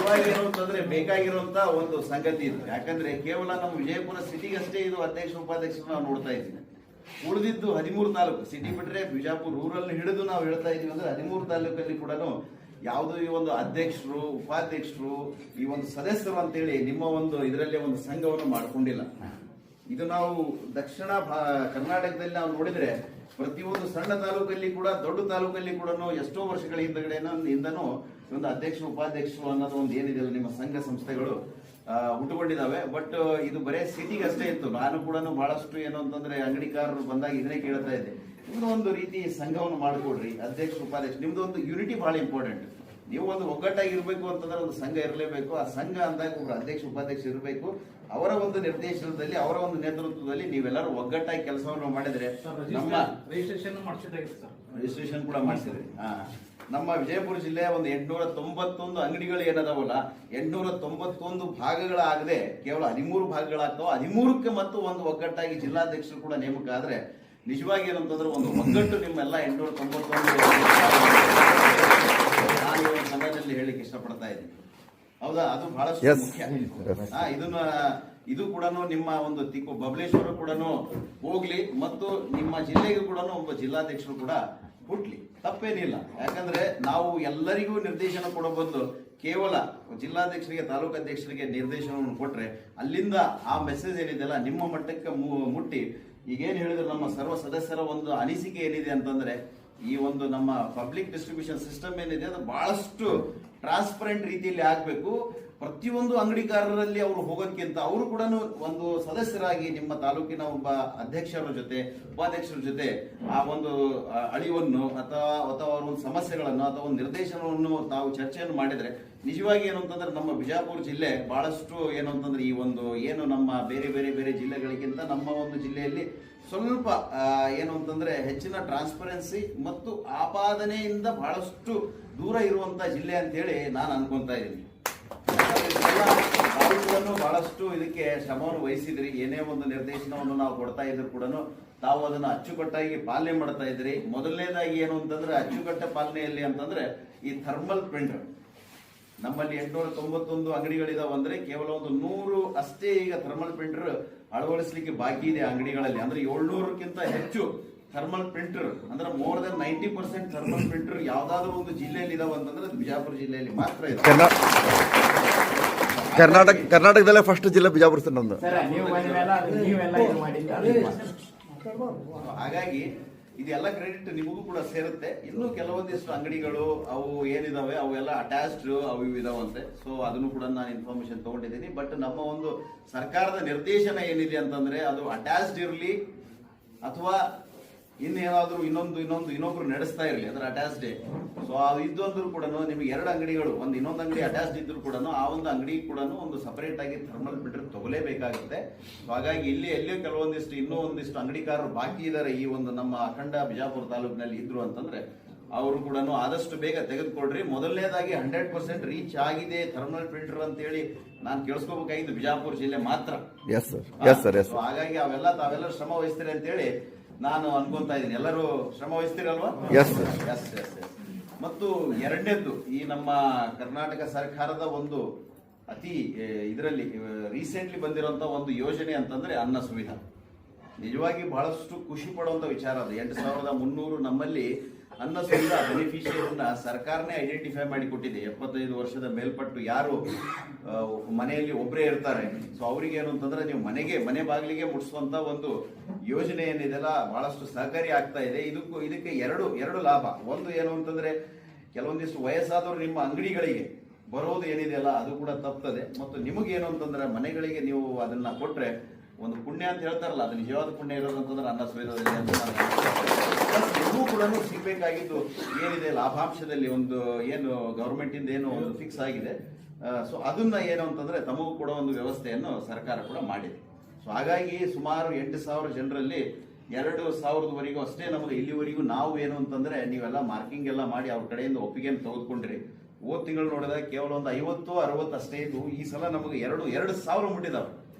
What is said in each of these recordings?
ನಿಜವಾಗಿ ಏನು ಅಂತಂದ್ರೆ ಬೇಕಾಗಿರುವಂತ ಒಂದು ಸಂಗತಿ ಇದು. ಯಾಕಂದ್ರೆ ಕೇವಲ ನಮ್ಮ ವಿಜಯಪುರ ಸಿಟಿಗಷ್ಟೇ ಇದು ಅಧ್ಯಕ್ಷ ಉಪಾಧ್ಯಕ್ಷರು ನಾವು ನೋಡ್ತಾ ಇದ್ದೀವಿ. ಉಳಿದಿದ್ದು 13 ತಾಲೂಕು, ಸಿಟಿ ಬಿಟ್ರೆ ಬಿಜಾಪುರ ರೂರಲ್ ಹಿಡಿದು ನಾವು ಹೇಳ್ತಾ ಇದೀವಿ ಅಂದ್ರೆ 13 ತಾಲೂಕಲ್ಲಿ ಕೂಡ ಯಾವುದು ಈ ಒಂದು ಅಧ್ಯಕ್ಷರು, ಉಪಾಧ್ಯಕ್ಷರು, ಈ ಒಂದು ಸದಸ್ಯರು ಅಂತೇಳಿ ನಿಮ್ಮ ಒಂದು ಇದರಲ್ಲಿ ಒಂದು ಸಂಘವನ್ನು ಮಾಡ್ಕೊಂಡಿಲ್ಲ. ಇದು ನಾವು ದಕ್ಷಿಣ ಕರ್ನಾಟಕದಲ್ಲಿ ನಾವು ನೋಡಿದ್ರೆ ಪ್ರತಿಯೊಂದು ಸಣ್ಣ ತಾಲೂಕಲ್ಲಿ ಕೂಡ ದೊಡ್ಡ ತಾಲೂಕಲ್ಲಿ ಕೂಡ ಎಷ್ಟೋ ವರ್ಷಗಳ ಹಿಂದನೂ ಒಂದು ಅಧ್ಯಕ್ಷ ಉಪಾಧ್ಯಕ್ಷರು ಅನ್ನೋದು ಒಂದು ಏನಿದೆ ನಿಮ್ಮ ಸಂಘ ಸಂಸ್ಥೆಗಳು ಹುಟ್ಟುಕೊಂಡಿದ್ದಾವೆ. ಬಟ್ ಇದು ಬರೇ ಸಿಟಿಗೆ ಅಷ್ಟೇ ಇತ್ತು. ನಾನು ಕೂಡ ಬಹಳಷ್ಟು ಏನು ಅಂತಂದ್ರೆ ಅಂಗಡಿಕಾರರು ಬಂದಾಗ ಇದನ್ನೇ ಕೇಳ್ತಾ ಇದ್ದೆ, ನಿಮ್ದು ಒಂದು ರೀತಿ ಸಂಘವನ್ನು ಮಾಡಿಕೊಡ್ರಿ, ಅಧ್ಯಕ್ಷ ಉಪಾಧ್ಯಕ್ಷ, ನಿಮ್ದು ಒಂದು ಯೂನಿಟಿ ಬಹಳ ಇಂಪಾರ್ಟೆಂಟ್. ನೀವು ಒಂದು ಒಗ್ಗಟ್ಟಾಗಿ ಇರಬೇಕು ಅಂತಂದ್ರೆ ಒಂದು ಸಂಘ ಇರಲೇಬೇಕು. ಆ ಸಂಘ ಅಂದಾಗ ಒಬ್ಬರು ಅಧ್ಯಕ್ಷ ಉಪಾಧ್ಯಕ್ಷ ಇರಬೇಕು. ಅವರ ಒಂದು ನಿರ್ದೇಶನದಲ್ಲಿ, ಅವರ ಒಂದು ನೇತೃತ್ವದಲ್ಲಿ ನೀವೆಲ್ಲರೂ ಒಗ್ಗಟ್ಟಾಗಿ ಕೆಲಸವನ್ನು ಮಾಡಿದ್ರೆ ನಮ್ಮ ರಿಜಿಸ್ಟ್ರೇಷನ್ ಕೂಡ ಮಾಡಿಸಿದ್ರಿ. ನಮ್ಮ ವಿಜಯಪುರ ಜಿಲ್ಲೆಯ ಒಂದು 891 ಅಂಗಡಿಗಳು ಏನದಾವಲ್ಲ, 891 ಭಾಗಗಳಾಗದೆ ಕೇವಲ 13 ಭಾಗಗಳಾಗ್ತಾವ. 13ಕ್ಕೆ ಮತ್ತು ಒಂದು ಒಗ್ಗಟ್ಟಾಗಿ ಜಿಲ್ಲಾಧ್ಯಕ್ಷರು ಕೂಡ ನೇಮಕ ಆದ್ರೆ ನಿಜವಾಗಿ ಏನಂತಂದ್ರೆ ಒಂದು ಒಗ್ಗಟ್ಟು ನಿಮ್ಮೆಲ್ಲ 891 ನಾನು ಸಮಯದಲ್ಲಿ ಹೇಳಿಕ್ಕೆ ಇಷ್ಟಪಡ್ತಾ ಇದ್ದೀನಿ. ಹೌದಾ? ಅದು ಬಹಳಷ್ಟು ಮುಖ್ಯ. ಇದು ಕೂಡ ನಿಮ್ಮ ಒಂದು ಬಬಲೇಶ್ವರ ಕೂಡ ಹೋಗ್ಲಿ ಮತ್ತು ನಿಮ್ಮ ಜಿಲ್ಲೆಗೂ ಕೂಡ ಒಬ್ಬ ಜಿಲ್ಲಾಧ್ಯಕ್ಷರು ಕೂಡ ಹುಟ್ಲಿ, ತಪ್ಪೇನಿಲ್ಲ. ಯಾಕಂದ್ರೆ ನಾವು ಎಲ್ಲರಿಗೂ ನಿರ್ದೇಶನ ಕೊಡೋ ಬದಲು ಕೇವಲ ಜಿಲ್ಲಾಧ್ಯಕ್ಷರಿಗೆ, ತಾಲೂಕು ಅಧ್ಯಕ್ಷರಿಗೆ ನಿರ್ದೇಶನವನ್ನು ಕೊಟ್ರೆ ಅಲ್ಲಿಂದ ಆ ಮೆಸೇಜ್ ಏನಿದೆಯಲ್ಲ ನಿಮ್ಮ ಮಟ್ಟಕ್ಕೆ ಮುಟ್ಟಿ, ಈಗೇನು ಹೇಳಿದ್ರೆ ನಮ್ಮ ಸರ್ವ ಸದಸ್ಯರ ಒಂದು ಅನಿಸಿಕೆ ಏನಿದೆ ಅಂತಂದ್ರೆ ಈ ಒಂದು ನಮ್ಮ ಪಬ್ಲಿಕ್ ಡಿಸ್ಟ್ರಿಬ್ಯೂಷನ್ ಸಿಸ್ಟಮ್ ಏನಿದೆ ಅದು ಬಹಳಷ್ಟು ಟ್ರಾನ್ಸ್ಪರೆಂಟ್ ರೀತಿಯಲ್ಲಿ ಆಗ್ಬೇಕು. ಪ್ರತಿಯೊಂದು ಅಂಗಡಿಕಾರರಲ್ಲಿ ಅವರು ಹೋಗೋಕ್ಕಿಂತ ಅವರು ಕೂಡ ಒಂದು ಸದಸ್ಯರಾಗಿ ನಿಮ್ಮ ತಾಲೂಕಿನ ಒಬ್ಬ ಅಧ್ಯಕ್ಷರ ಜೊತೆ, ಉಪಾಧ್ಯಕ್ಷರ ಜೊತೆ ಆ ಒಂದು ಅಳಿವನ್ನು ಅಥವಾ ಅವರ ಒಂದು ಸಮಸ್ಯೆಗಳನ್ನು ಅಥವಾ ಒಂದು ನಿರ್ದೇಶನವನ್ನು ತಾವು ಚರ್ಚೆಯನ್ನು ಮಾಡಿದ್ರೆ ನಿಜವಾಗಿ ಏನು ಅಂತಂದ್ರೆ ನಮ್ಮ ಬಿಜಾಪುರ ಜಿಲ್ಲೆ ಬಹಳಷ್ಟು ಏನು ಅಂತಂದ್ರೆ ಈ ಒಂದು ಏನು ನಮ್ಮ ಬೇರೆ ಬೇರೆ ಬೇರೆ ಜಿಲ್ಲೆಗಳಿಗಿಂತ ನಮ್ಮ ಒಂದು ಜಿಲ್ಲೆಯಲ್ಲಿ ಸ್ವಲ್ಪ ಏನು ಅಂತಂದ್ರೆ ಹೆಚ್ಚಿನ ಟ್ರಾನ್ಸ್ಪರೆನ್ಸಿ ಮತ್ತು ಆಪಾದನೆಯಿಂದ ಬಹಳಷ್ಟು ದೂರ ಇರುವಂತ ಜಿಲ್ಲೆ ಅಂತೇಳಿ ನಾನು ಅನ್ಕೊಂತಾ ಇದ್ದೀನಿ. ಬಹಳಷ್ಟು ಇದಕ್ಕೆ ಶ್ರಮವನ್ನು ವಹಿಸಿದ್ರಿ. ಏನೇ ಒಂದು ನಿರ್ದೇಶನವನ್ನು ನಾವು ಕೊಡ್ತಾ ಇದ್ರು ಕೂಡ ತಾವು ಅದನ್ನ ಅಚ್ಚುಕಟ್ಟಾಗಿ ಪಾಲನೆ ಮಾಡ್ತಾ ಇದ್ರಿ. ಮೊದಲನೇದಾಗಿ ಏನು ಅಂತಂದ್ರೆ ಅಚ್ಚುಕಟ್ಟ ಪಾಲನೆಯಲ್ಲಿ ಅಂತಂದ್ರೆ ಈ ಥರ್ಮಲ್ ಪ್ರಿಂಟರ್ ನಮ್ಮಲ್ಲಿ 891 ಅಂಗಡಿಗಳಿದಾವೆ ಅಂದ್ರೆ ಕೇವಲ ಒಂದು 100 ಅಷ್ಟೇ ಈಗ ಥರ್ಮಲ್ ಪ್ರಿಂಟರ್ ಅಳವಡಿಸಲಿಕ್ಕೆ ಬಾಕಿ ಇದೆ ಅಂಗಡಿಗಳಲ್ಲಿ. ಅಂದ್ರೆ 700ಕ್ಕಿಂತ ಹೆಚ್ಚು ಥರ್ಮಲ್ ಪ್ರಿಂಟರ್ ಅಂದ್ರೆ ಮೋರ್ ದನ್ 90% ಥರ್ಮಲ್ ಪ್ರಿಂಟರ್ ಯಾವ್ದಾದ್ರು ಒಂದು ಜಿಲ್ಲೆಯಲ್ಲಿ ಇದಾವೆ ಅಂತಂದ್ರೆ ಬಿಜಾಪುರ ಜಿಲ್ಲೆಯಲ್ಲಿ ಮಾತ್ರ ಇದೆ. ಕರ್ನಾಟಕದಲ್ಲೇ ಫಸ್ಟ್ ಜಿಲ್ಲೆ ಬಿಜಾಪುರ ಸರ್ ನಮ್ದು. ಹಾಗಾಗಿ ಇದೆಲ್ಲ ಕ್ರೆಡಿಟ್ ನಿಮಗೂ ಕೂಡ ಸೇರುತ್ತೆ. ಇನ್ನು ಕೆಲವೊಂದಿಷ್ಟು ಅಂಗಡಿಗಳು ಅವು ಏನಿದಾವೆ ಅವೆಲ್ಲ ಅಟ್ಯಾಚ್ಡ್ ಅವು ಇದಾವಂತೆ. ಸೊ ಅದನ್ನು ಕೂಡ ನಾನು ಇನ್ಫಾರ್ಮೇಶನ್ ತಗೊಂಡಿದ್ದೀನಿ. ಬಟ್ ನಮ್ಮ ಒಂದು ಸರ್ಕಾರದ ನಿರ್ದೇಶನ ಏನಿದೆ ಅಂತಂದ್ರೆ ಅದು ಅಟ್ಯಾಚ್ಡ್ ಇರಲಿ ಅಥವಾ ಇನ್ನೇನಾದ್ರೂ ಇನ್ನೊಬ್ರು ನಡೆಸ್ತಾ ಇರಲಿ, ಅಂದ್ರೆ ಅಟ್ಯಾಚ್ಡ್. ಸೊ ಅದು ಇದ್ದು ಅಂದ್ರೂ ಕೂಡ ನಿಮ್ಗೆ 2 ಅಂಗಡಿಗಳು, ಇನ್ನೊಂದು ಅಂಗಡಿ ಅಟ್ಯಾಚ್ಡ್ ಇದ್ರು ಕೂಡ ಆ ಒಂದು ಅಂಗಡಿ ಕೂಡ ಒಂದು ಸಪರೇಟ್ ಆಗಿ ಥರ್ಮಲ್ ಪ್ರಿಂಟರ್ ತಗೊಲೇಬೇಕಾಗುತ್ತೆ. ಸೊ ಹಾಗಾಗಿ ಎಲ್ಲಿಯೋ ಕೆಲವೊಂದಿಷ್ಟು ಇನ್ನೂ ಒಂದಿಷ್ಟು ಅಂಗಡಿಕಾರರು ಬಾಕಿ ಇದ್ದಾರೆ ಈ ಒಂದು ನಮ್ಮ ಅಖಂಡ ಬಿಜಾಪುರ ತಾಲೂಕಿನಲ್ಲಿ ಇದ್ರು ಅಂತಂದ್ರೆ ಅವರು ಕೂಡ ಆದಷ್ಟು ಬೇಗ ತೆಗೆದುಕೊಡ್ರಿ. ಮೊದಲನೇದಾಗಿ 100% ರೀಚ್ ಆಗಿದೆ ಥರ್ಮಲ್ ಪ್ರಿಂಟರ್ ಅಂತ ಹೇಳಿ ನಾನು ಕೇಳಿಸ್ಕೋಬೇಕಾಗಿದ್ದು ಬಿಜಾಪುರ ಜಿಲ್ಲೆ ಮಾತ್ರ. ಹಾಗಾಗಿ ತಾವೆಲ್ಲ ಶ್ರಮ ವಹಿಸ್ತೀರಿ ಅಂತ ಹೇಳಿ ನಾನು ಅನ್ಕೊಂತಾ ಇದ್ದೀನಿ. ಎಲ್ಲರೂ ಶ್ರಮ ವಹಿಸ್ತೀರಲ್ವಾ? ಮತ್ತು ಎರಡನೇದ್ದು ಈ ನಮ್ಮ ಕರ್ನಾಟಕ ಸರ್ಕಾರದ ಒಂದು ಅತಿ ಇದರಲ್ಲಿ ರೀಸೆಂಟ್ಲಿ ಬಂದಿರುವಂತ ಒಂದು ಯೋಜನೆ ಅಂತಂದ್ರೆ ಅನ್ನ ಸುವಿಧಾ. ನಿಜವಾಗಿ ಬಹಳಷ್ಟು ಖುಷಿ ಪಡುವಂತ ವಿಚಾರ ಅದು. 8,300 ನಮ್ಮಲ್ಲಿ ಅನ್ನ ಸುವಿಧಾ ಬೆನಿಫಿಷಿಯರಿನ ಸರ್ಕಾರನೇ ಐಡೆಂಟಿಫೈ ಮಾಡಿ ಕೊಟ್ಟಿದೆ. 75 ವರ್ಷದ ಮೇಲ್ಪಟ್ಟು ಯಾರು ಮನೆಯಲ್ಲಿ ಒಬ್ಬರೇ ಇರ್ತಾರೆ, ಸೊ ಅವ್ರಿಗೆ ಏನು ಅಂತಂದ್ರೆ ನೀವು ಮನೆ ಬಾಗಿಲಿಗೆ ಮುಟ್ಟಿಸುವಂತ ಒಂದು ಯೋಜನೆ ಏನಿದೆಲ್ಲ ಬಹಳಷ್ಟು ಸಹಕಾರಿ ಆಗ್ತಾ ಇದೆ. ಇದಕ್ಕೆ ಎರಡು ಲಾಭ. ಒಂದು ಏನು ಅಂತಂದ್ರೆ ಕೆಲವೊಂದಿಷ್ಟು ವಯಸ್ಸಾದವರು ನಿಮ್ಮ ಅಂಗಡಿಗಳಿಗೆ ಬರೋದು ಏನಿದೆಯಲ್ಲ ಅದು ಕೂಡ ತಪ್ತದೆ. ಮತ್ತು ನಿಮಗೇನು ಅಂತಂದ್ರೆ ಮನೆಗಳಿಗೆ ನೀವು ಅದನ್ನ ಕೊಟ್ರೆ ಒಂದು ಪುಣ್ಯ ಅಂತ ಹೇಳ್ತಾರಲ್ಲ, ಅದು ನಿಜವಾದ ಪುಣ್ಯ ಇರೋದು ಅಂತಂದ್ರೆ ಅನ್ನ ಸುವಿಧಾದಲ್ಲಿ ಅಂತ ಎಲ್ಲೂ ಕೂಡ ಸಿಗ್ಬೇಕಾಗಿದ್ದು ಏನಿದೆ ಲಾಭಾಂಶದಲ್ಲಿ ಒಂದು ಏನು ಗವರ್ಮೆಂಟ್ ಇಂದ ಏನು ಒಂದು ಫಿಕ್ಸ್ ಆಗಿದೆ. ಸೊ ಅದನ್ನ ಏನು ಅಂತಂದ್ರೆ ತಮಗೂ ಕೂಡ ಒಂದು ವ್ಯವಸ್ಥೆಯನ್ನು ಸರ್ಕಾರ ಕೂಡ ಮಾಡಿದೆ. ಸೊ ಹಾಗಾಗಿ ಸುಮಾರು 8,000 ಜನರಲ್ಲಿ 2,000ವರೆಗೂ ಅಷ್ಟೇ ನಮಗೆ ಇಲ್ಲಿವರೆಗೂ ನಾವು ಏನು ಅಂತಂದ್ರೆ ನೀವೆಲ್ಲ ಮಾರ್ಕಿಂಗ್ ಎಲ್ಲ ಮಾಡಿ ಅವ್ರ ಕಡೆಯಿಂದ ಒಪ್ಪಿಗೆಯನ್ನು ತೆಗೆದುಕೊಂಡ್ರಿ. ಹೋದ ತಿಂಗಳು ನೋಡಿದಾಗ ಕೇವಲ ಒಂದು 50-60 ಅಷ್ಟೇ ಇದ್ದು ಈ ಸಲ ನಮಗೆ 2,000 ಮುಟ್ಟಿದಾವೆ.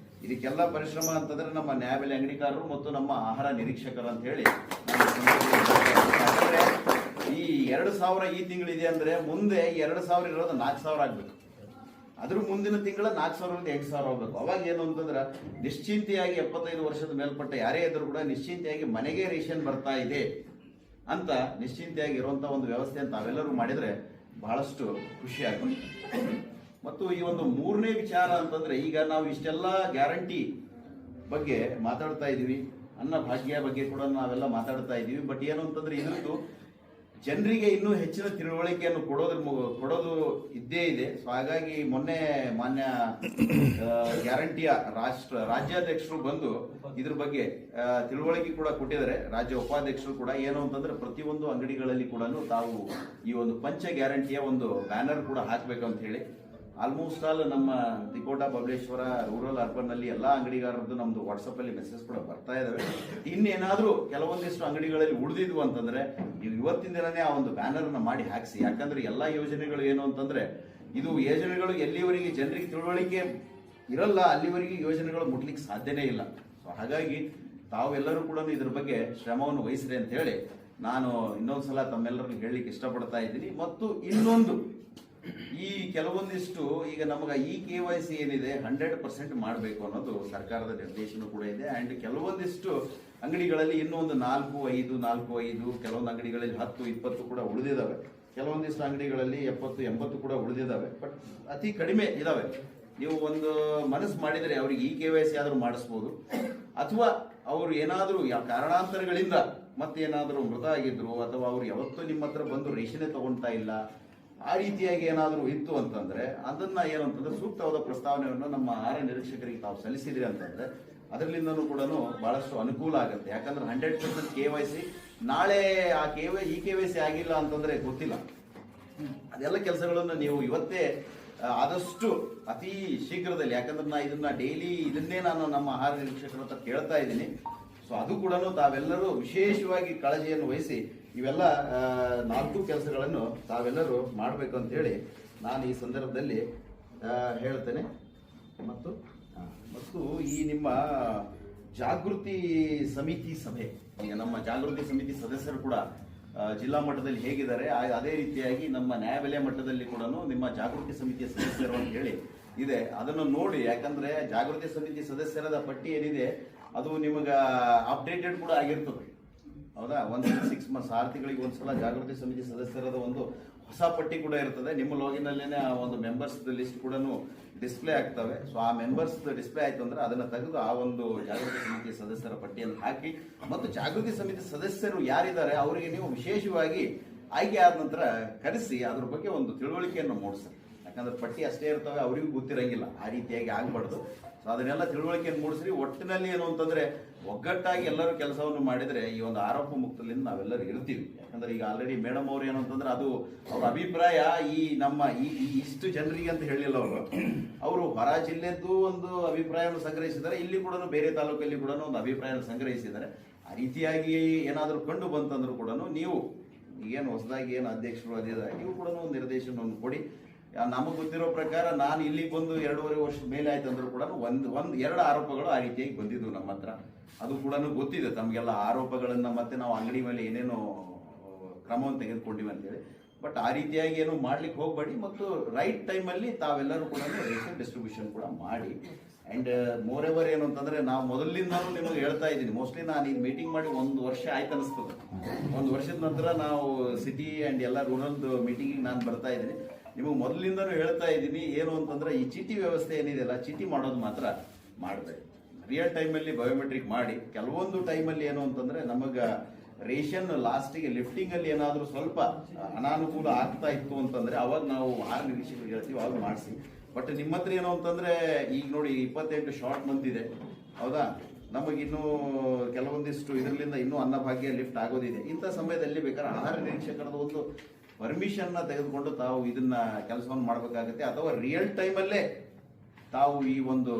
ಇದಕ್ಕೆಲ್ಲ ಪರಿಶ್ರಮ ಅಂತಂದ್ರೆ ನಮ್ಮ ನ್ಯಾಯಬೆಲೆ ಅಂಗಡಿಕಾರರು ಮತ್ತು ನಮ್ಮ ಆಹಾರ ನಿರೀಕ್ಷಕರು ಅಂತ ಹೇಳಿ ಈ 2,000 ಈ ತಿಂಗಳಿದೆ ಅಂದ್ರೆ ಮುಂದೆ 2,000 ಇರೋದು 4,000 ಆಗ್ಬೇಕು. ಅದ್ರ ಮುಂದಿನ ತಿಂಗಳ 4,000ರಿಂದ 8,000 ಹೋಗ್ಬೇಕು. ಅವಾಗ ಏನು ಅಂತಂದ್ರೆ ನಿಶ್ಚಿಂತೆಯಾಗಿ 75 ವರ್ಷದ ಮೇಲ್ಪಟ್ಟ ಯಾರೇ ಇದ್ರು ಕೂಡ ನಿಶ್ಚಿಂತೆಯಾಗಿ ಮನೆಗೆ ರೇಷನ್ ಬರ್ತಾ ಇದೆ ಅಂತ ನಿಶ್ಚಿಂತೆಯಾಗಿ ಇರುವಂತ ಒಂದು ವ್ಯವಸ್ಥೆ ಅಂತ ತಾವೆಲ್ಲರೂ ಮಾಡಿದ್ರೆ ಬಹಳಷ್ಟು ಖುಷಿ ಆಗುತ್ತೆ. ಮತ್ತು ಈ ಒಂದು ಮೂರನೇ ವಿಚಾರ ಅಂತಂದ್ರೆ, ಈಗ ನಾವು ಇಷ್ಟೆಲ್ಲ ಗ್ಯಾರಂಟಿ ಬಗ್ಗೆ ಮಾತಾಡ್ತಾ ಇದೀವಿ, ಅನ್ನ ಭಾಗ್ಯ ಬಗ್ಗೆ ಕೂಡ ನಾವೆಲ್ಲ ಮಾತಾಡ್ತಾ ಇದೀವಿ. ಬಟ್ ಏನು ಅಂತಂದ್ರೆ ಇದ್ರದ್ದು ಜನರಿಗೆ ಇನ್ನೂ ಹೆಚ್ಚಿನ ತಿಳುವಳಿಕೆಯನ್ನು ಕೊಡೋದು ಇದ್ದೇ ಇದೆ. ಸೊ ಹಾಗಾಗಿ ಮೊನ್ನೆ ಮಾನ್ಯ ಗ್ಯಾರಂಟಿಯ ರಾಜ್ಯಾಧ್ಯಕ್ಷರು ಬಂದು ಇದ್ರ ಬಗ್ಗೆ ತಿಳುವಳಿಕೆ ಕೂಡ ಕೊಟ್ಟಿದ್ದಾರೆ. ರಾಜ್ಯ ಉಪಾಧ್ಯಕ್ಷರು ಕೂಡ ಏನು ಅಂತಂದ್ರೆ ಪ್ರತಿಯೊಂದು ಅಂಗಡಿಗಳಲ್ಲಿ ಕೂಡ ತಾವು ಈ ಒಂದು ಪಂಚ ಗ್ಯಾರಂಟಿಯ ಒಂದು ಬ್ಯಾನರ್ ಕೂಡ ಹಾಕ್ಬೇಕಂತ ಹೇಳಿ ಆಲ್ಮೋಸ್ಟ್ ಆಲ್ ನಮ್ಮ ತಿಕೋಟ, ಬಬಲೇಶ್ವರ, ರೂರಲ್, ಅರ್ಬನ್ ನಲ್ಲಿ ಎಲ್ಲಾ ಅಂಗಡಿಗಾರರದ್ದು ನಮ್ದು ವಾಟ್ಸಪ್ ಅಲ್ಲಿ ಮೆಸೇಜ್ ಕೂಡ ಬರ್ತಾ ಇದಾವೆ. ಇನ್ನೇನಾದ್ರೂ ಕೆಲವೊಂದಿಷ್ಟು ಅಂಗಡಿಗಳಲ್ಲಿ ಉಳಿದಿದ್ವು ಅಂತಂದ್ರೆ ನೀವು ಇವತ್ತಿನ ದಿನನೇ ಆ ಒಂದು ಬ್ಯಾನರ್ ನ ಮಾಡಿ ಹಾಕ್ಸಿ. ಯಾಕಂದ್ರೆ ಎಲ್ಲಾ ಯೋಜನೆಗಳು ಏನು ಅಂತಂದ್ರೆ ಇದು ಯೋಜನೆಗಳು ಎಲ್ಲಿವರೆಗೆ ಜನರಿಗೆ ತಿಳುವಳಿಕೆ ಇರಲ್ಲ ಅಲ್ಲಿವರೆಗೆ ಯೋಜನೆಗಳು ಮುಟ್ಲಿಕ್ಕೆ ಸಾಧ್ಯನೇ ಇಲ್ಲ. ಸೊ ಹಾಗಾಗಿ ತಾವೆಲ್ಲರೂ ಕೂಡ ಇದ್ರ ಬಗ್ಗೆ ಶ್ರಮವನ್ನು ವಹಿಸ್ರಿ ಅಂತ ಹೇಳಿ ನಾನು ಇನ್ನೊಂದ್ಸಲ ತಮ್ಮೆಲ್ಲರಿಗೂ ಹೇಳಲಿಕ್ಕೆ ಇಷ್ಟಪಡ್ತಾ ಇದ್ದೀನಿ. ಮತ್ತು ಇನ್ನೊಂದು, ಈ ಕೆಲವೊಂದಿಷ್ಟು ಈಗ ನಮಗೆ ಈ KYC ಏನಿದೆ 100% ಮಾಡಬೇಕು ಅನ್ನೋದು ಸರ್ಕಾರದ ನಿರ್ದೇಶನ ಕೂಡ ಇದೆ. ಅಂಡ್ ಕೆಲವೊಂದಿಷ್ಟು ಅಂಗಡಿಗಳಲ್ಲಿ ಇನ್ನೂ ಒಂದು 4-5 ಕೆಲವೊಂದು ಅಂಗಡಿಗಳಲ್ಲಿ 10-20 ಕೂಡ ಉಳಿದಿದ್ದಾವೆ. ಕೆಲವೊಂದಿಷ್ಟು ಅಂಗಡಿಗಳಲ್ಲಿ 70-80 ಕೂಡ ಉಳಿದಿದ್ದಾವೆ. ಬಟ್ ಅತಿ ಕಡಿಮೆ ಇದಾವೆ. ನೀವು ಒಂದು ಮನಸ್ಸು ಮಾಡಿದರೆ ಅವ್ರಿಗೆ ಈ KYC ಆದ್ರೂ ಮಾಡಿಸ್ಬೋದು, ಅಥವಾ ಅವರು ಏನಾದರೂ ಕಾರಣಾಂತರಗಳಿಂದ ಮತ್ತೇನಾದರೂ ಮೃತ ಆಗಿದ್ರು, ಅಥವಾ ಅವ್ರು ಯಾವತ್ತೂ ನಿಮ್ಮ ಹತ್ರ ಬಂದು ರೇಷನ್ನೇ ತಗೊಳ್ತಾ ಇಲ್ಲ, ಆ ರೀತಿಯಾಗಿ ಏನಾದರೂ ಇತ್ತು ಅಂತಂದ್ರೆ ಅದನ್ನ ಏನು ಅಂತಂದ್ರೆ ಸೂಕ್ತವಾದ ಪ್ರಸ್ತಾವನೆಯನ್ನು ನಮ್ಮ ಆಹಾರ ನಿರೀಕ್ಷಕರಿಗೆ ತಾವು ಸಲ್ಲಿಸಿದ್ರಿ ಅಂತಂದ್ರೆ ಅದರಲ್ಲಿಂದನೂ ಕೂಡ ಬಹಳಷ್ಟು ಅನುಕೂಲ ಆಗುತ್ತೆ. ಯಾಕಂದ್ರೆ 100% KYC ನಾಳೆ ಆ KYC ಆಗಿಲ್ಲ ಅಂತಂದ್ರೆ ಗೊತ್ತಿಲ್ಲ. ಅದೆಲ್ಲ ಕೆಲಸಗಳನ್ನು ನೀವು ಇವತ್ತೇ ಆದಷ್ಟು ಅತಿ ಶೀಘ್ರದಲ್ಲಿ, ಯಾಕಂದ್ರೆ ಇದನ್ನ ಡೈಲಿ ಇದನ್ನೇ ನಾನು ನಮ್ಮ ಆಹಾರ ನಿರೀಕ್ಷಕರ ಹತ್ರ ಕೇಳ್ತಾ ಇದ್ದೀನಿ. ಸೊ ಅದು ಕೂಡ ತಾವೆಲ್ಲರೂ ವಿಶೇಷವಾಗಿ ಕಾಳಜಿಯನ್ನು ವಹಿಸಿ ಇವೆಲ್ಲ 4 ಕೆಲಸಗಳನ್ನು ತಾವೆಲ್ಲರೂ ಮಾಡಬೇಕು ಅಂತ ಹೇಳಿ ನಾನು ಈ ಸಂದರ್ಭದಲ್ಲಿ ಹೇಳ್ತೇನೆ. ಮತ್ತು ಈ ನಿಮ್ಮ ಜಾಗೃತಿ ಸಮಿತಿ ಸಭೆ, ಈಗ ನಮ್ಮ ಜಾಗೃತಿ ಸಮಿತಿ ಸದಸ್ಯರು ಕೂಡ ಜಿಲ್ಲಾ ಮಟ್ಟದಲ್ಲಿ ಹೇಗಿದ್ದಾರೆ ಅದೇ ರೀತಿಯಾಗಿ ನಮ್ಮ ನ್ಯಾಯಬೆಲೆ ಮಟ್ಟದಲ್ಲಿ ಕೂಡ ನಿಮ್ಮ ಜಾಗೃತಿ ಸಮಿತಿಯ ಸದಸ್ಯರು ಅಂತ ಹೇಳಿ ಇದೆ. ಅದನ್ನು ನೋಡಿ, ಯಾಕಂದ್ರೆ ಜಾಗೃತಿ ಸಮಿತಿ ಸದಸ್ಯರದ ಪಟ್ಟಿ ಏನಿದೆ ಅದು ನಿಮಗೆ ಅಪ್ಡೇಟೆಡ್ ಕೂಡ ಆಗಿರ್ತದೆ. ಹೌದಾ, 6 ಮಂತ್ಸ್ 6 ತಿಂಗಳಿಗೆ ಒಂದ್ಸಲ ಜಾಗೃತಿ ಸಮಿತಿ ಸದಸ್ಯರದ ಒಂದು ಹೊಸ ಪಟ್ಟಿ ಕೂಡ ಇರ್ತದೆ. ನಿಮ್ಮ ಲಾಗಿನಲ್ಲೇನೆ ಆ ಒಂದು ಮೆಂಬರ್ಸ್ ಲಿಸ್ಟ್ ಕೂಡ ಡಿಸ್ಪ್ಲೇ ಆಗ್ತವೆ. ಸೊ ಆ ಮೆಂಬರ್ಸ್ ಡಿಸ್ಪ್ಲೇ ಆಯ್ತು ಅಂದ್ರೆ ಅದನ್ನ ತೆಗೆದು ಆ ಒಂದು ಜಾಗೃತಿ ಸಮಿತಿ ಸದಸ್ಯರ ಪಟ್ಟಿಯನ್ನು ಹಾಕಿ, ಮತ್ತು ಜಾಗೃತಿ ಸಮಿತಿ ಸದಸ್ಯರು ಯಾರಿದ್ದಾರೆ ಅವರಿಗೆ ನೀವು ವಿಶೇಷವಾಗಿ ಆಯ್ಕೆ ಆದ ನಂತರ ಕರೆಸಿ ಅದ್ರ ಬಗ್ಗೆ ಒಂದು ತಿಳುವಳಿಕೆಯನ್ನು ಮೂಡಿಸಿ. ಯಾಕಂದ್ರೆ ಪಟ್ಟಿ ಅಷ್ಟೇ ಇರ್ತವೆ, ಅವರಿಗೂ ಗೊತ್ತಿರಂಗಿಲ್ಲ, ಆ ರೀತಿಯಾಗಿ ಆಗ್ಬಾರ್ದು. ಸೊ ಅದನ್ನೆಲ್ಲ ತಿಳುವಳಿಕೆಯನ್ನು ಮೂಡಿಸ್ರಿ. ಒಟ್ಟಿನಲ್ಲಿ ಏನು ಅಂತಂದ್ರೆ ಒಗ್ಗಟ್ಟಾಗಿ ಎಲ್ಲರೂ ಕೆಲಸವನ್ನು ಮಾಡಿದ್ರೆ ಈ ಒಂದು ಆರೋಪ ಮುಕ್ತದಿಂದ ನಾವೆಲ್ಲರೂ ಇರ್ತೀವಿ. ಯಾಕಂದ್ರೆ ಈಗ ಆಲ್ರೆಡಿ ಮೇಡಮ್ ಅವ್ರು ಏನು ಅಂತಂದ್ರೆ ಅದು ಅವ್ರ ಅಭಿಪ್ರಾಯ ಈ ನಮ್ಮ ಇಷ್ಟು ಜನರಿಗೆ ಅಂತ ಹೇಳಿಲ್ಲ. ಅವರು ಹೊರ ಜಿಲ್ಲೆದ್ದು ಒಂದು ಅಭಿಪ್ರಾಯವನ್ನು ಸಂಗ್ರಹಿಸಿದ್ದಾರೆ, ಇಲ್ಲಿ ಕೂಡ ಬೇರೆ ತಾಲೂಕಲ್ಲಿ ಕೂಡ ಒಂದು ಅಭಿಪ್ರಾಯ ಸಂಗ್ರಹಿಸಿದ್ದಾರೆ. ಆ ರೀತಿಯಾಗಿ ಏನಾದರೂ ಕಂಡು ಬಂತಂದ್ರೂ ಕೂಡ ನೀವು ಈಗೇನು ಹೊಸದಾಗಿ ಏನು ಅಧ್ಯಕ್ಷರು ಅದಿದೆ ನೀವು ಕೂಡ ಒಂದು ನಿರ್ದೇಶನವನ್ನು ಕೊಡಿ. ನಮಗೆ ಗೊತ್ತಿರೋ ಪ್ರಕಾರ ನಾನು ಇಲ್ಲಿಗೆ ಬಂದು 2.5 ವರ್ಷದ ಮೇಲೆ ಆಯ್ತು ಅಂದ್ರೂ ಕೂಡ ಎರಡು ಆರೋಪಗಳು ಆ ರೀತಿಯಾಗಿ ಬಂದಿದ್ವು ನಮ್ಮ ಹತ್ರ. ಅದು ಕೂಡ ಗೊತ್ತಿದೆ ತಮಗೆಲ್ಲ ಆರೋಪಗಳನ್ನ, ಮತ್ತೆ ನಾವು ಅಂಗಡಿ ಮೇಲೆ ಏನೇನು ಕ್ರಮವನ್ನು ತೆಗೆದುಕೊಂಡಿವಿ ಅಂತೇಳಿ. ಬಟ್ ಆ ರೀತಿಯಾಗಿ ಏನು ಮಾಡ್ಲಿಕ್ಕೆ ಹೋಗ್ಬೇಡಿ, ಮತ್ತು ರೈಟ್ ಟೈಮಲ್ಲಿ ತಾವೆಲ್ಲರೂ ಕೂಡ ರೇಷನ್ ಡಿಸ್ಟ್ರಿಬ್ಯೂಷನ್ ಕೂಡ ಮಾಡಿ. ಅಂಡ್ ಮೋರ್ ಎವರ್ ಏನು ಅಂತಂದ್ರೆ ನಾವು ಮೊದಲಿಂದಾನು ನಿಮಗೆ ಹೇಳ್ತಾ ಇದ್ದೀನಿ, ಮೋಸ್ಟ್ಲಿ ನಾನು ಈಗ ಮೀಟಿಂಗ್ ಮಾಡಿ 1 ವರ್ಷ ಆಯ್ತು ಅನಿಸ್ತದೆ. 1 ವರ್ಷದ ನಂತರ ನಾವು ಸಿಟಿ ಅಂಡ್ ಎಲ್ಲ ರೂರಲ್ದು ಮೀಟಿಂಗಿಗೆ ನಾನು ಬರ್ತಾ ಇದ್ದೀನಿ. ನಿಮಗೆ ಮೊದಲಿಂದನೂ ಹೇಳ್ತಾ ಇದ್ದೀನಿ ಏನು ಅಂತಂದ್ರೆ ಈ ಚೀಟಿ ವ್ಯವಸ್ಥೆ ಏನಿದೆಯಲ್ಲ, ಚೀಟಿ ಮಾಡೋದು ಮಾತ್ರ ಮಾಡಬೇಡಿ. ರಿಯಲ್ ಟೈಮಲ್ಲಿ ಬಯೋಮೆಟ್ರಿಕ್ ಮಾಡಿ. ಕೆಲವೊಂದು ಟೈಮಲ್ಲಿ ಏನು ಅಂತಂದ್ರೆ ನಮಗೆ ರೇಷನ್ ಲಾಸ್ಟಿಗೆ ಲಿಫ್ಟಿಂಗ್ ಅಲ್ಲಿ ಏನಾದರೂ ಸ್ವಲ್ಪ ಅನಾನುಕೂಲ ಆಗ್ತಾ ಇತ್ತು ಅಂತಂದ್ರೆ ಅವಾಗ ನಾವು ಆರು ನಿರೀಕ್ಷೆಗಳು ಹೇಳ್ತೀವಿ, ಅವಾಗ ಮಾಡಿಸಿ. ಬಟ್ ನಿಮ್ಮ ಹತ್ರ ಏನು ಅಂತಂದ್ರೆ ಈಗ ನೋಡಿ 28 ಶಾರ್ಟ್ ಮಂತ್ ಇದೆ, ಹೌದಾ, ನಮಗಿನ್ನೂ ಕೆಲವೊಂದಿಷ್ಟು ಇದರಿಂದ ಇನ್ನೂ ಅನ್ನಭಾಗ್ಯ ಲಿಫ್ಟ್ ಆಗೋದಿದೆ. ಇಂಥ ಸಮಯದಲ್ಲಿ ಬೇಕಾದ್ರೆ ಆಹಾರ ನಿರೀಕ್ಷಕರದ ಒಂದು ಪರ್ಮಿಷನ್ ತೆಗೆದುಕೊಂಡು ತಾವು ಇದನ್ನ ಕೆಲಸವನ್ನು ಮಾಡಬೇಕಾಗುತ್ತೆ. ಅಥವಾ ರಿಯಲ್ ಟೈಮಲ್ಲೇ ತಾವು ಈ ಒಂದು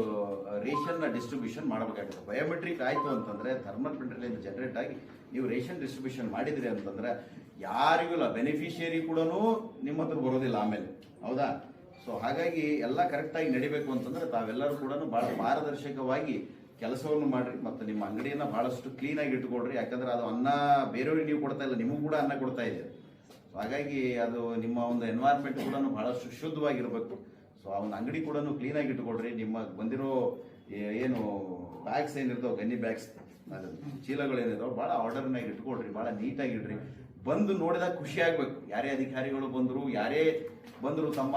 ರೇಷನ್ ಡಿಸ್ಟ್ರಿಬ್ಯೂಷನ್ ಮಾಡಬೇಕಾಗುತ್ತೆ. ಬಯೋಮೆಟ್ರಿಕ್ ಆಯಿತು ಅಂತಂದ್ರೆ ಥರ್ಮಲ್ ಪ್ರಿಂಟರ್ಲಿಂದ ಜನರೇಟ್ ಆಗಿ ನೀವು ರೇಷನ್ ಡಿಸ್ಟ್ರಿಬ್ಯೂಷನ್ ಮಾಡಿದ್ರಿ ಅಂತಂದ್ರೆ ಯಾರಿಗೂ ಇಲ್ಲ, ಬೆನಿಫಿಷಿಯರಿ ಕೂಡ ನಿಮ್ಮ ಹತ್ರ ಬರೋದಿಲ್ಲ ಆಮೇಲೆ, ಹೌದಾ. ಸೊ ಹಾಗಾಗಿ ಎಲ್ಲ ಕರೆಕ್ಟಾಗಿ ನಡಿಬೇಕು ಅಂತಂದ್ರೆ ತಾವೆಲ್ಲರೂ ಕೂಡ ಬಹಳ ಪಾರದರ್ಶಕವಾಗಿ ಕೆಲಸವನ್ನು ಮಾಡ್ರಿ, ಮತ್ತು ನಿಮ್ಮ ಅಂಗಡಿಯನ್ನ ಬಹಳಷ್ಟು ಕ್ಲೀನಾಗಿ ಇಟ್ಕೊಳ್ರಿ. ಯಾಕಂದ್ರೆ ಅದು ಅನ್ನ ಬೇರೆಯವ್ರಿಗೆ ನೀವು ಕೊಡ್ತಾ ಇಲ್ಲ, ನಿಮಗೂ ಕೂಡ ಅನ್ನ ಕೊಡ್ತಾ ಇದೆ. ಸೊ ಹಾಗಾಗಿ ಅದು ನಿಮ್ಮ ಒಂದು ಎನ್ವೈರ್ಮೆಂಟ್ ಕೂಡ ಬಹಳಷ್ಟು ಶುದ್ಧವಾಗಿರ್ಬೇಕು. ಸೊ ಆ ಒಂದು ಅಂಗಡಿ ಕೂಡ ಕ್ಲೀನಾಗಿ ಇಟ್ಕೊಳ್ರಿ. ನಿಮ್ಮ ಬಂದಿರೋ ಏನು ಬ್ಯಾಗ್ಸ್ ಏನಿರ್ತಾವೆ, ಗನ್ನಿ ಬ್ಯಾಗ್ಸ್, ಚೀಲಗಳು ಏನಿದಾವೆ, ಭಾಳ ಆರ್ಡರ್ನಾಗಿ ಇಟ್ಕೊಳ್ರಿ, ಭಾಳ ನೀಟಾಗಿ ಇಡ್ರಿ. ಬಂದು ನೋಡಿದಾಗ ಖುಷಿ ಆಗ್ಬೇಕು. ಯಾರೇ ಅಧಿಕಾರಿಗಳು ಬಂದರು, ಯಾರೇ ಬಂದರು, ತಮ್ಮ